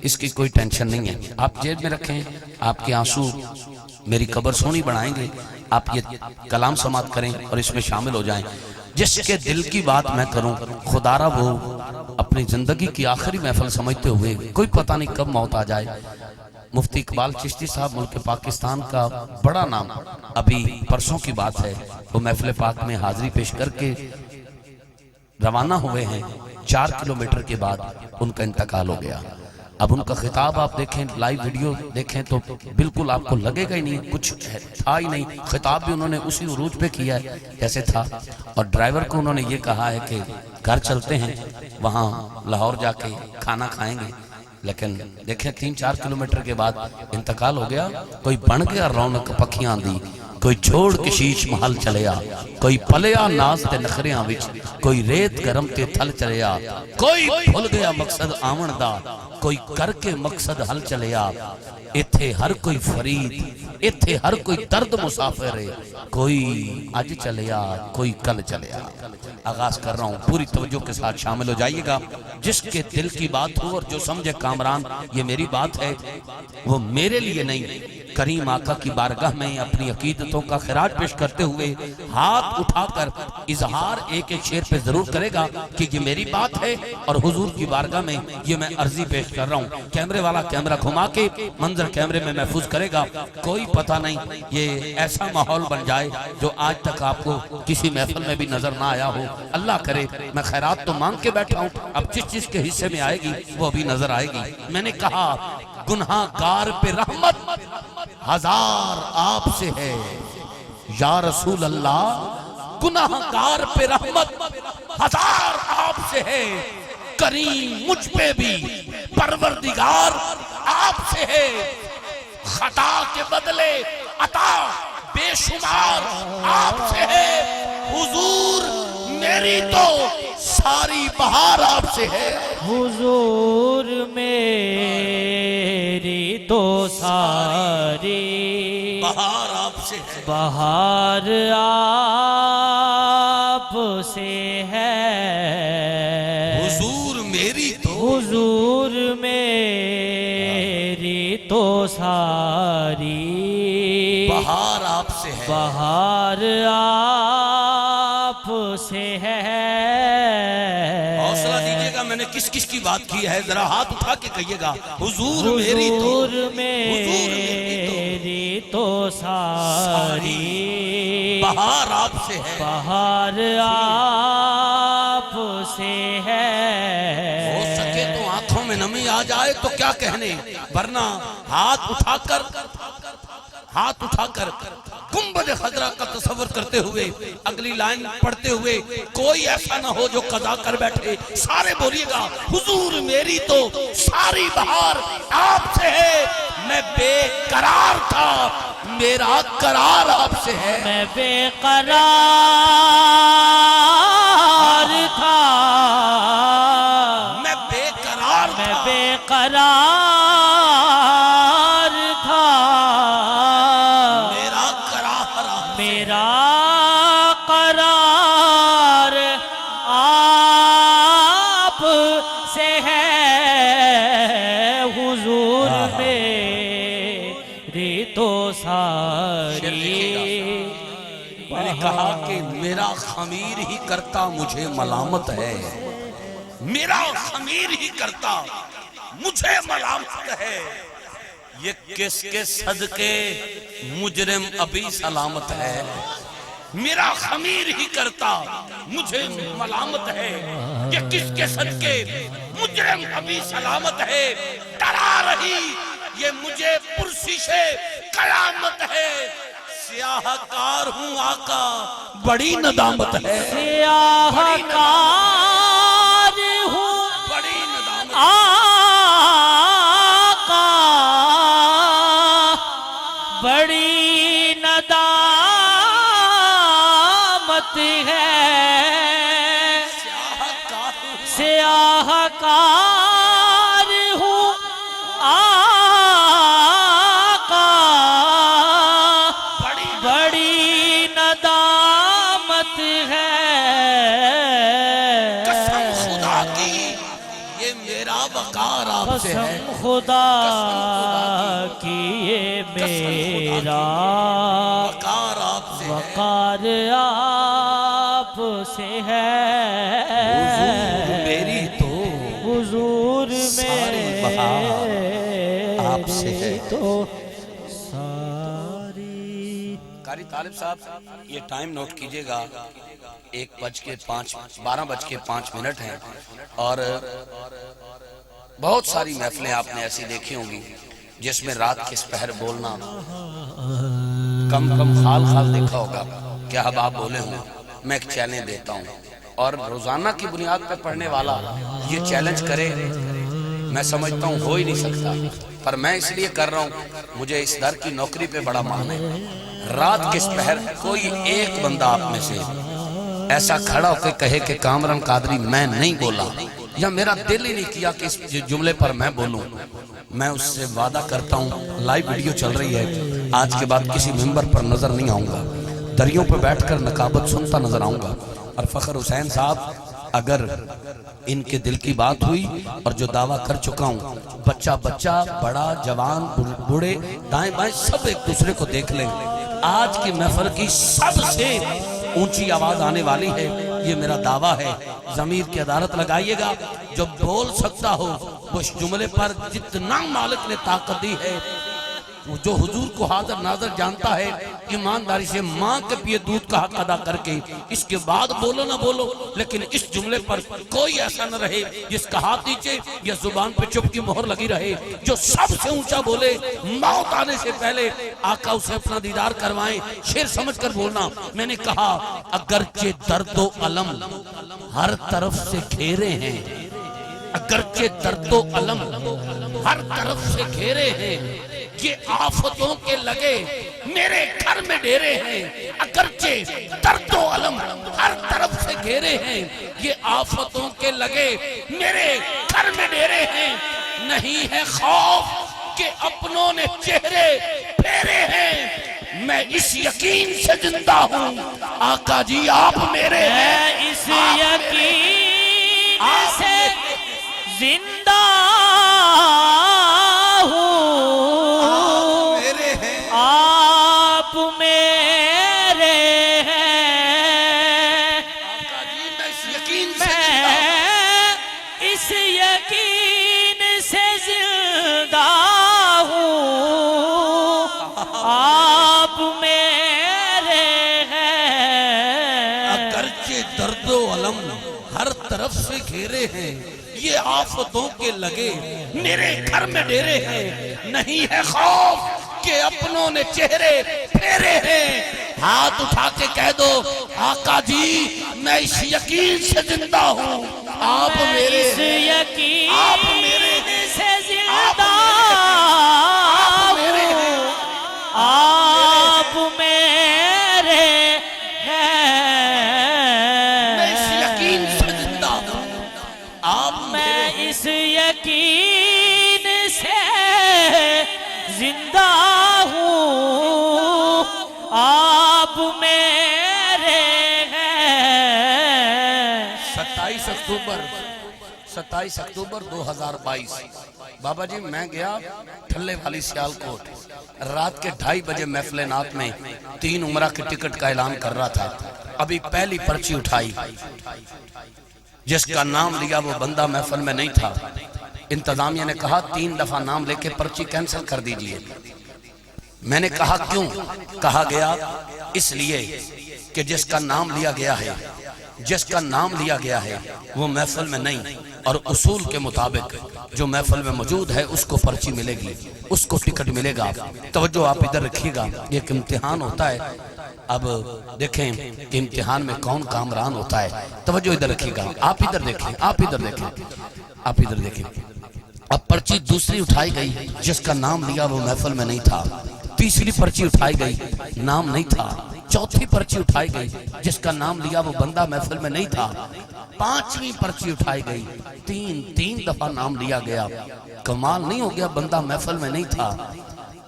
اس کی کوئی ٹینشن نہیں ہے. آپ جیب میں رکھیں, آپ کے آنسو میری قبر سونی بنائیں گے. آپ یہ کلام سماعت کریں اور اس میں شامل ہو جائیں. جس کے دل کی بات میں کروں, خدا را وہ اپنی زندگی کی آخری محفل سمجھتے ہوئے, کوئی پتہ نہیں کب موت آ جائے. مفتی اقبال چشتی صاحب ملک پاکستان کا بڑا نام, ابھی پرسوں کی بات ہے, وہ محفل پاک میں حاضری پیش کر کے روانہ ہوئے ہیں. 4 کلومیٹر کے بعد ان کا انتقال ہو گیا. اب ان کا خطاب آپ دیکھیں, لائیو ویڈیو دیکھیں تو بالکل آپ کو لگے گا ہی نہیں کچھ تھا ہی نہیں. خطاب بھی انہوں نے اسی عروج پہ کیا ہے جیسے تھا, اور ڈرائیور کو انہوں نے یہ کہا ہے کہ گھر چلتے ہیں, وہاں لاہور جا کے کھانا کھائیں گے. لیکن دیکھیں 3-4 کلومیٹر کے بعد انتقال ہو گیا. کوئی بن گیا رونق پکھیاں دی, کوئی چھوڑ کے شیش محل چلیا, کوئی پلیا ناز تے نخریاں وچ, کوئی ریت گرم تے تھل چلیا, کوئی بھول گیا مقصد آمن دا, کوئی کر کے مقصد حل چلیا. ایتھے ہر کوئی فرید, ایتھے ہر کوئی درد مسافر ہے, کوئی آج چلیا کوئی کل چلیا. آغاز کر رہا ہوں, پوری توجہ کے ساتھ شامل ہو جائیے گا. جس کے دل کی بات ہو اور جو سمجھے کامران یہ میری بات ہے, وہ میرے لیے نہیں, کریم آقا کی بارگاہ میں اپنی عقیدتوں کا خراج پیش کرتے ہوئے ہاتھ اٹھا کر اظہار ایک ایک شعر پہ ضرور کرے گا کہ یہ میری بات ہے اور حضور کی بارگاہ میں یہ میں عرضی پیش کر رہا ہوں. کیمرے والا کیمرہ گھما کے منظر کیمرے میں محفوظ کرے گا. کوئی پتہ نہیں یہ ایسا ماحول بن جائے جو آج تک آپ کو کسی محفل میں بھی نظر نہ آیا ہو. اللہ کرے. میں خیرات تو مانگ کے بیٹھا ہوں, اب جس چیز کے حصے میں آئے گی وہ بھی نظر آئے گی. میں نے کہا گناہ گار پہ رحمت ہزار آپ سے ہے یا رسول اللہ, گناہ گار پہ رحمت ہزار آپ سے ہے, کریم مجھ پہ بھی پروردگار آپ سے ہے, خطا کے بدلے عطا بے شمار آپ سے ہے, حضور میری تو ساری بہار آپ سے ہے, حضور میری تو ساری بہار آپ سے ہے, بہار آپ سے ہے, حضور میری تو حضور میری تو ساری بہار آپ سے ہے, بہار آپ سے ہے. حوصلہ دیجئے گا, میں نے کس کس کی بات کی ہے, ذرا ہاتھ اٹھا کے کہیے گا, حضور میری تو, حضور میری تو ساری بہار آپ سے ہے, بہار آپ سے ہے. ہو سکے تو آنکھوں میں نمی آ جائے تو کیا کہنے, ورنہ ہاتھ اٹھا کر گنبد خضرا کا تصور کرتے ہوئے اگلی لائن پڑھتے ہوئے کوئی ایسا نہ ہو جو قضا کر بیٹھے. سارے بولیے گا, حضور میری تو ساری بہار آپ سے ہے, میں بے قرار تھا میرا قرار آپ سے ہے, میں بے قرار تھا, میں بے قرار میں تھا, بے قرار تھا, میرا قرار میرا قرار آپ سے ہے, حضور میری تو ساری. میں نے کہا کہ میرا خمیر ہی کرتا مجھے ملامت ہے, میرا خمیر ہی کرتا مجھے ملامت ہے, یہ کس کے صدقے مجرم ابھی سلامت ہے, میرا خمیر ہی کرتا مجھے ملامت ہے, یہ کس کے صدقے مجرم ابھی سلامت ہے, ڈرا رہی یہ مجھے پرسش قیامت ہے, سیاہ کار ہوں آقا بڑی ندامت ہے, سیاہ کار ہوں بڑی ندامت آقا بڑی ندامت ہے, سیاہ کار ہوں آقا بڑی ندامت ہے. قسم خدا کی یہ میرا وقار آپ آپ سے ہے قسم خدا کی یہ میرا وقار آپ سے ہے وقار آپ سے ہے حضور میری تو حضور ساری بہار آپ سے ہے میری تو ساری قاری طالب صاحب یہ ٹائم نوٹ کیجئے گا 12:05 ہیں اور بہت ساری محفلیں آپ نے ایسی دیکھی ہوں گی جس میں رات کے سپہر بولنا کم خال دیکھا ہوگا کیا حباب بولے ہوں میں ایک چیلنج دیتا ہوں اور روزانہ کی بنیاد پہ پڑھنے والا یہ چیلنج کرے میں سمجھتا ہوں ہو ہی نہیں سکتا پر میں اس لیے کر رہا ہوں مجھے اس در کی نوکری پہ بڑا مان ہے رات کے سپہر کوئی ایک بندہ آپ میں سے ایسا کھڑا ہو کے کہے کہ کامران قادری میں نہیں بولا یا میرا دل ہی نہیں کیا کہ اس جملے پر میں بولوں میں اس سے وعدہ کرتا ہوں لائیو ویڈیو چل رہی ہے آج کے بعد کسی ممبر پر نظر نہیں آؤں گا دریوں پہ بیٹھ کر نقابت سنتا نظر آؤں گا اور فخر حسین صاحب اگر ان کے دل کی بات ہوئی اور جو دعویٰ کر چکا ہوں بچہ بڑا جوان بوڑھے دائیں بائیں سب ایک دوسرے کو دیکھ لیں آج کی محفل کی سب سے اونچی آواز آنے والی ہے یہ میرا دعویٰ ہے ضمیر کی عدالت لگائیے گا جو بول سکتا ہو وہ اس جملے پر جتنا مالک نے طاقت دی ہے جو حضور کو حاضر ناظر جانتا ہے ایمانداری سے ماں کے پیے دودھ کا حق ادا کر کے اس کے بعد بولو نہ بولو لیکن اس جملے پر کوئی ایسا نہ رہے جس کا ہاتھ نیچے یا زبان پہ چپ کی مہر لگی رہے جو سب سے اونچا بولے موت آنے سے پہلے آقا اسے اپنا دیدار کروائیں شعر سمجھ کر بولنا میں نے کہا اگرچہ درد و علم ہر طرف سے گھیرے ہیں اگرچہ درد و علم ہر طرف سے گھیرے ہیں یہ آفتوں کے لگے میرے گھر میں ڈیرے ہیں اگرچہ درد و علم ہر طرف سے گھیرے ہیں یہ آفتوں کے لگے میرے گھر میں ڈیرے ہیں نہیں ہے خوف کہ اپنوں نے چہرے پھیرے ہیں میں اس یقین سے زندہ ہوں آقا جی آپ میرے ہیں میں اس یقین سے زندہ آپ میرے ہیں میں اس یقین سے زندہ ہوں آپ میرے ہیں اگرچہ درد و علم ہر طرف سے گھیرے ہیں یہ آفتوں کے لگے میرے گھر میں ڈیرے ہیں نہیں ہے خوف کہ اپنوں نے چہرے پھیرے ہیں ہاتھ اٹھا کے کہہ دو آقا جی میں اس یقین سے زندہ ہوں آپ میرے اس یقین آپ میرے سے زندہ میرے ہیں آپ میرے ہیں میں اس یقین سے زندہ ہوں آپ میں اس یقین سے زندہ ہوں آپ میرے ہیں 27 اکتوبر 2022 بابا جی میں گیا ٹھلے والی سیال کوٹ رات کے 2:30 بجے محفل نعت میں 3 عمرہ کے ٹکٹ کا اعلان کر رہا تھا ابھی پہلی پرچی اٹھائی جس کا نام لیا وہ بندہ محفل میں نہیں تھا انتظامیہ نے کہا 3 دفعہ نام لے کے پرچی کینسل کر دیجئے میں نے کہا کیوں کہا گیا اس لیے کہ جس کا نام لیا گیا ہے وہ محفل میں نہیں اور اصول کے مطابق جو محفل میں موجود ہے اس کو پرچی ملے گی اس کو ٹکٹ ملے گا توجہ آپ ادھر رکھیے گا یہ ایک امتحان ہوتا ہے اب دیکھیں کہ امتحان میں کون کامران ہوتا ہے توجہ ادھر رکھیے گا آپ ادھر دیکھیں اب پرچی دوسری اٹھائی گئی جس کا نام لیا وہ محفل میں نہیں تھا تیسری پرچی اٹھائی گئی نام نہیں تھا چوتھی پرچی اٹھائی گئی جس کا نام لیا وہ بندہ محفل میں نہیں تھا 5ویں پرچی اٹھائی گئی 3 دفعہ نام لیا گیا کمال نہیں ہو گیا بندہ محفل میں نہیں تھا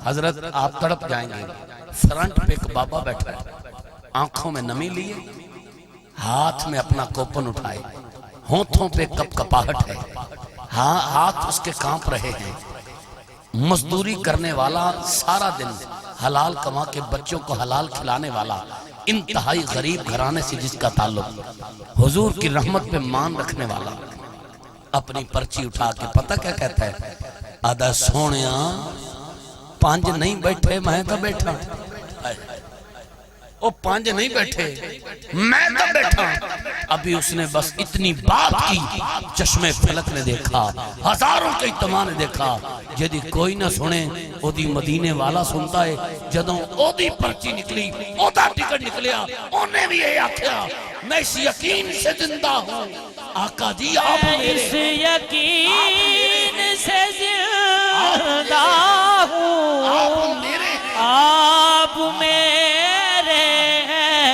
حضرت آپ تڑپ جائیں گے فرنٹ پہ ایک بابا بیٹھا ہے آنکھوں میں نمی لیے ہاتھ میں اپنا کوپن اٹھائے ہونٹوں پہ کپ کپاہٹ ہے ہاں ہاتھ اس کے کانپ رہے ہیں، مزدوری کرنے والا، سارا دن حلال کما کے بچوں کو حلال کھلانے والا، انتہائی غریب گھرانے سے جس کا تعلق، حضور کی رحمت پہ مان رکھنے والا، اپنی پرچی اٹھا کے پتہ کیا کہتا ہے؟ آدھا سونیاں پانچ نہیں بیٹھے میں تو بیٹھا، وہ پانچ نہیں بیٹھے میں تو بیٹھا۔ ابھی اس نے بس اتنی بات کی، چشمے فلک نے دیکھا، ہزاروں کے اجتماع نے دیکھا، جدی کوئی نہ سنے او دی مدینے والا سنتا ہے۔ جدوں او دی پرچی نکلی، او دا ٹکٹ نکلیا، انہیں بھی یہ آکھیا میں اس یقین سے زندہ ہوں آقا جی آپ میرے، اس یقین سے زندہ ہوں آپ میرے، آپ میرے ہیں،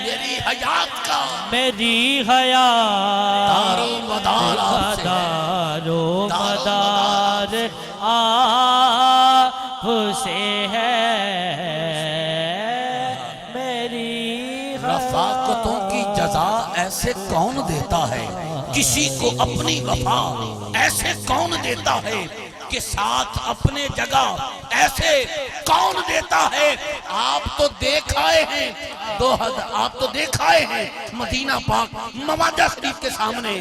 میری حیات کا میری حیات دار و مدار آپ سے ہے، دار و مدار آپ سے ہے، میری رفاقتوں کی جزا ایسے کون دیتا ہے، کسی کو اپنی وفا ایسے کون دیتا ہے کہ ساتھ اپنے جگہ ایسے کون دیتا ہے۔ آپ تو دیکھ آئے ہیں، آپ تو دیکھ آئے ہیں مدینہ پاک مواجہ شریف کے سامنے،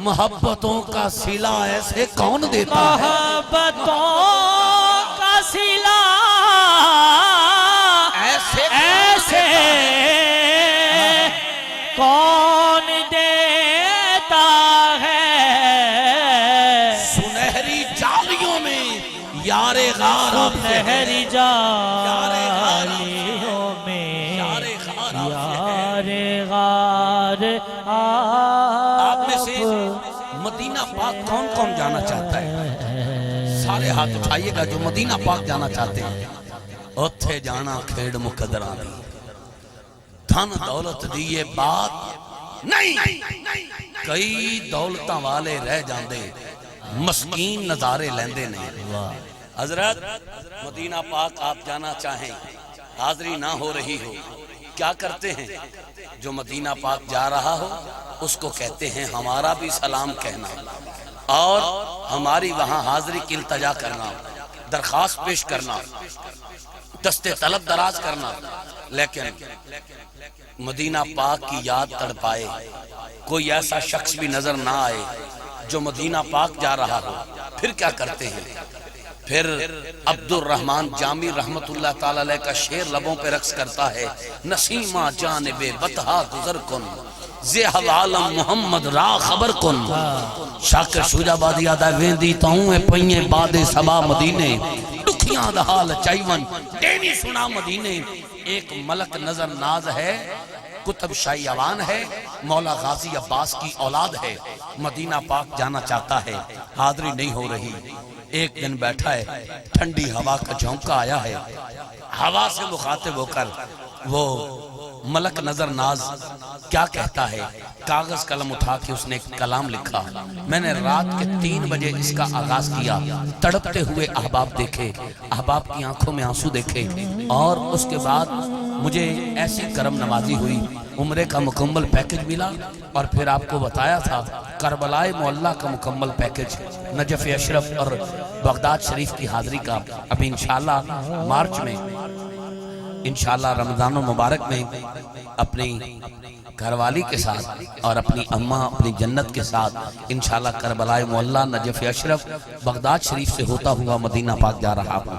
محبتوں کا صلہ ایسے کون دیتا ہے، محبتوں کا صلہ ایسے کون دیتا ہے، سنہری جالیوں میں یار غار آپ سے ہے، سنہری جالیوں میں یار غار آپ سے ہے۔ یار غار آپ میں سے مدینہ پاک کون کون جانا چاہتا ہے؟ سارے ہاتھ اٹھائیے گا جو مدینہ پاک جانا چاہتے ہیں۔ اتھے جانا کھیڑ مقدران دی، دھن دولت دیئے بات نہیں، کئی دولتاں والے رہ جاندے، مسکین نظارے لیندے نہیں۔ حضرت مدینہ پاک آپ جانا چاہیں، حاضری نہ ہو رہی ہو، کیا کرتے ہیں؟ جو مدینہ پاک جا رہا ہو اس کو کہتے ہیں ہمارا بھی سلام کہنا، اور ہماری وہاں حاضری کی التجا کرنا، درخواست پیش کرنا، دستے طلب دراز کرنا۔ لیکن مدینہ پاک کی یاد تڑپائے، کوئی ایسا شخص بھی نظر نہ آئے جو مدینہ پاک جا رہا ہو، پھر کیا کرتے ہیں؟ پھر عبد الرحمن جامی رحمت اللہ تعالی علیہ کا شعر لبوں پہ رقص کرتا ہے، نسیمہ جانب بطحا گزر کن زی حوالم محمد را خبر کن۔ شاکر شوجہ بادی آدھا ویندی تاؤں پئیے باد سبا مدینے، دکھیاں دا حال چائیون دینی سنا مدینے۔ ایک ملک نظر ناز ہے، کتب شاہی عوان ہے، مولا غازی عباس کی اولاد ہے، مدینہ پاک جانا چاہتا ہے، حاضری نہیں ہو رہی۔ ایک دن بیٹھا ہے، ٹھنڈی ہوا کا جھونکا آیا ہے، ہوا سے مخاطب ہو کر وہ ملک نظر ناز کیا کہتا ہے؟ کاغذ قلم اٹھا کے اس نے ایک کلام لکھا، میں نے رات کے 3 بجے اس کا آغاز کیا، تڑپتے ہوئے احباب دیکھے، احباب کی آنکھوں میں آنسو دیکھے، اور اس کے بعد مجھے ایسی کرم نوازی ہوئی، عمرے کا مکمل پیکج ملا، اور پھر آپ کو بتایا تھا کربلائے معلیٰ کا مکمل پیکج، نجف اشرف اور بغداد شریف کی حاضری کا۔ ابھی انشاءاللہ مارچ میں، انشاءاللہ رمضان المبارک میں اپنی گھر والی کے ساتھ اور اپنی اماں اپنی جنت کے ساتھ انشاءاللہ کربلائے معلیٰ نجف اشرف بغداد شریف سے ہوتا ہوا مدینہ پاک جا رہا ہوں۔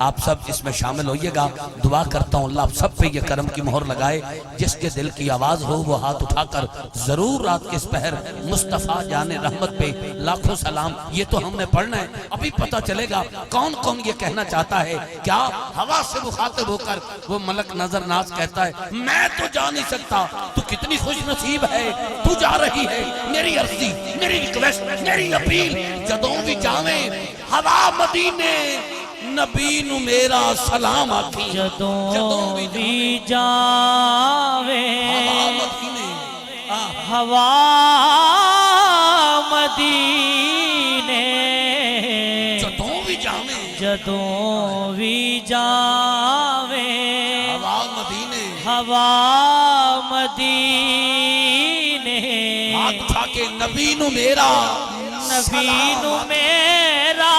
آپ سب اس میں شامل ہوئیے گا، دعا کرتا ہوں اللہ آپ سب پہ یہ کرم کی مہر لگائے، جس کے دل کی آواز ہو وہ ہاتھ اٹھا کر ضرور رات کے اس پہر مصطفیٰ جان رحمت پہ لاکھوں سلام۔ یہ تو ہم نے پڑھنا ہے، ابھی پتہ چلے گا کون کون یہ کہنا چاہتا ہے۔ کیا ہوا سے مخاطب ہو کر وہ ملک نظر ناز کہتا ہے میں تو جا نہیں سکتا، تو کتنی خوش نصیب ہے تو جا رہی ہے، میری عرضی، میری ریکویسٹ، میری اپیل، جدوں بھی جاویں ہوا مدینے نبی نو میرا سلام آتی، جدوں بھی جاویں ہوا مدینے ہوا مدینے، جدوں بھی جاویں جدوں بھی جاویں ہوا مدینے، ہوا مدینے، ہاتھ اٹھا کہ نبی نو میرا نبی نو میرا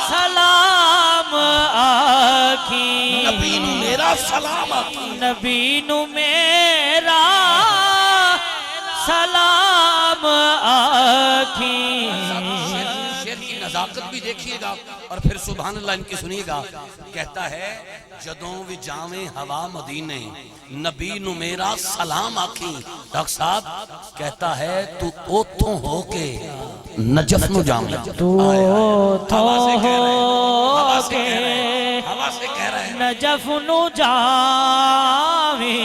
سلام آکھی نبی نو میرا سلام آکھی نبی نو میرا سلام آکھی شیر کی نزاکت بھی دیکھیے گا اور پھر سبحان اللہ ان کی سنیے گا. کہتا ہے جدوں بھی جاویں ہوا مدینے نبی نو میرا سلام آکھی. ڈاکٹر صاحب کہتا ہے تو اوتھوں ہو کے نجف نو جاویں تو ہوا سے کہہ رہے ہیں ہوا سے کہہ رہے ہیں نجف نو جاویں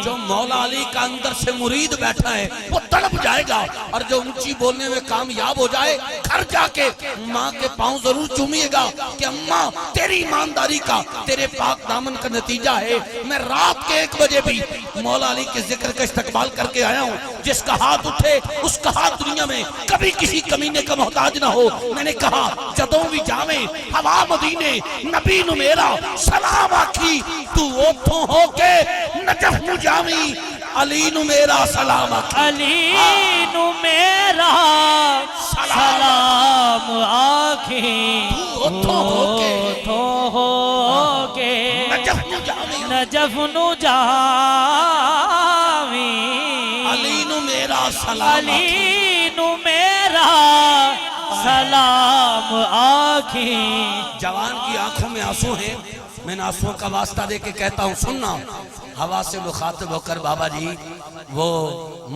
جو مولا علی کا اندر سے مرید بیٹھا ہے وہ تڑپ جائے گا اور جو اونچی بولنے میں کامیاب ہو جائے گھر جا کے ماں کے پاؤں ضرور چومیے گا کہ اماں تیری ایمانداری کا تیرے پاک دامن کا نتیجہ ہے میں رات کے 1 بجے بھی مولا علی کے ذکر کا استقبال کر کے آیا ہوں. جس کا ہاتھ اٹھے اس کا ہاتھ دنیا میں کبھی کسی کمینے کا محتاج نہ ہو. میں نے کہا جدوں بھی جاویں ہوا مدینے نبی نو میرا سلام آکھی تو اوتھوں ہو کے نجف نو جاویں علی نو میرا سلام آکھی علی نو میرا سلام آکھی اوتھوں ہو کے تو ہو کے نجف نو جاویں نجف نو جاویں علی نو میرا سلام آکھی علی نو میرا سلام آکھی. جوان کی آنکھوں میں آنسو ہیں. میں نے آنسووں کا واسطہ دے کے کہتا ہوں سننا. ہوا سے مخاطب ہو کر بابا جی وہ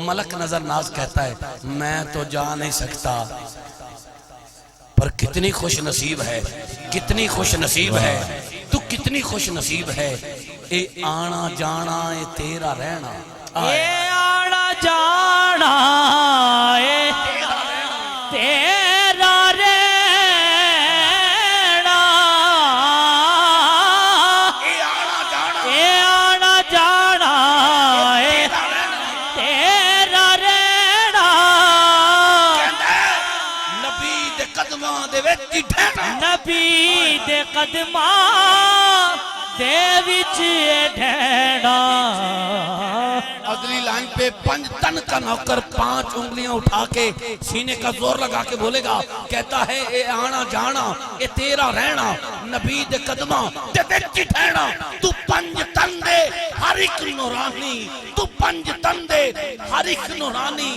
ملک نظر ناز کہتا ہے میں تو جا نہیں سکتا پر کتنی خوش نصیب ہے کتنی خوش نصیب ہے تو کتنی خوش نصیب ہے. اے آنا جانا اے تیرا رہنا اے آنا جانا اے تیرا رہنا اے آنا جانا اے تیرا رہنا نبی دے قدماں دے وچ ڈھینا نبی دے قدماں دے وچ ڈھینا. اگلی لائن پہ 5 تن کا نوکر 5 انگلیاں اٹھا کے سینے کا زور لگا کے بولے گا. کہتا ہے اے آنا جانا اے تیرا رہنا نبی دے قدماں دے وچ ڈھینا تو 5 تن دے ہر ایک نورانی تو 5 تن دے ہر ایک نورانی.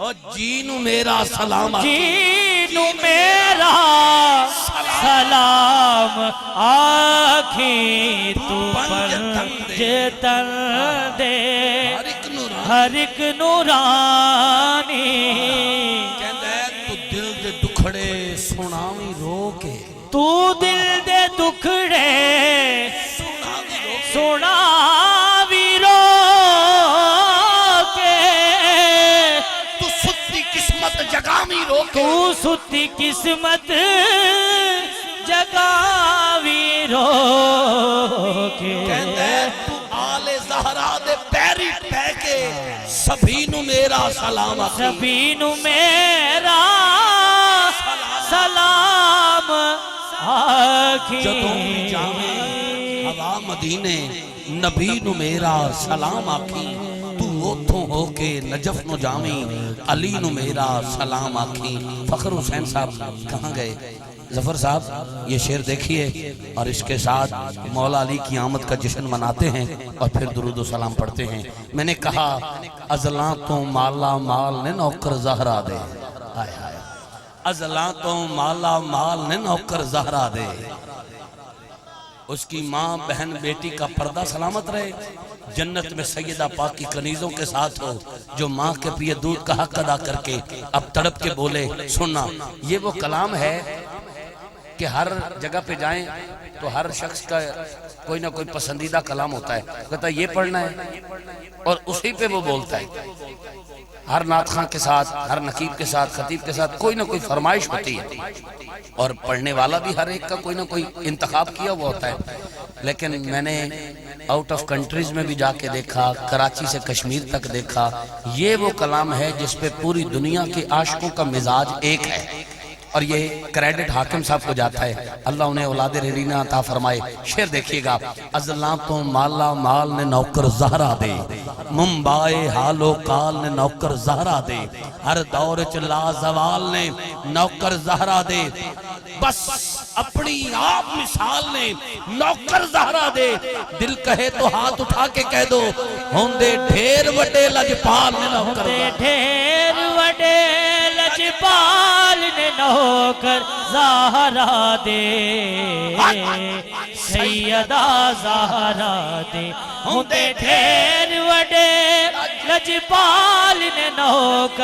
اور جینو میرا سلام جینو میرا سلام آکھی تو پنج تن دے ہر ایک نورانی. کہندہ ہے تو دل دے دکھڑے سناویں رو کے تو دل دے دکھڑے سناویں رو کے تو ستی قسمت جگاویں رو کے تو ستی قسمت جگاویں رو کے. کہندہ ہے تو آل زہرا دے پیری پہ کے سبھی نو میرا سلام آکھی سبھی نو میرا سلام آکھی. جدوں بھی جاویں ہوا مدینے نبی نو میرا سلام آکھی تو اوتھوں ہو کے نجف نو جاویں علی نو میرا سلام آکھی. فخر حسین صاحب کہاں گئے؟ ظفر صاحب یہ شعر دیکھیے اور اس کے ساتھ مولا علی کی آمد کا جشن مناتے ہیں اور پھر درود و سلام پڑھتے ہیں. میں نے کہا ازلاں تو مالا مال نے نوکر زہرا دے ازلاں تو مالا مال نے نوکر زہرا دے. اس کی ماں بہن بیٹی کا پردہ سلامت رہے. جنت میں سیدہ پاک کی کنیزوں کے ساتھ ہو جو ماں کے پیے دودھ کا حق ادا کر کے اب تڑپ کے بولے. سننا یہ وہ کلام ہے کہ ہر جگہ پہ جائیں تو ہر شخص کا کوئی نہ کوئی پسندیدہ کلام ہوتا ہے. کہتا ہے یہ پڑھنا ہے اور اسی پہ وہ بولتا ہے. ہر نعت خواں کے ساتھ ہر نقیب کے ساتھ خطیب کے ساتھ کوئی نہ کوئی فرمائش ہوتی ہے اور پڑھنے والا بھی ہر ایک کا کوئی نہ کوئی انتخاب کیا ہوا ہوتا ہے. لیکن میں نے آؤٹ آف کنٹریز میں بھی جا کے دیکھا, کراچی سے کشمیر تک دیکھا, یہ وہ کلام ہے جس پہ پوری دنیا کے عاشقوں کا مزاج ایک ہے. اور یہ کریڈٹ حاکم صاحب کو جاتا ہے، اللہ انہیں اولاد ریرینہ عطا فرمائے۔ شعر دیکھیے گا، ازلاں تو مالا مال نے نوکر زہرا دے، ممبائے حال و کال نے نوکر زہرا دے، ہر دور چ لازوال نے نوکر زہرا دے، بس اپنی آپ مثال نے نوکر زہرا دے، دل کہے تو ہاتھ اٹھا کے کہہ دو، ہوندے ڈھیر وڈے لجپال نے نوکر ہوندے ڈھیر وڈے لجپال نے نوکر زہرا دے، سیدہ زہرا دے، ہوندے ڈھیر وڈے لجپال نے نوکر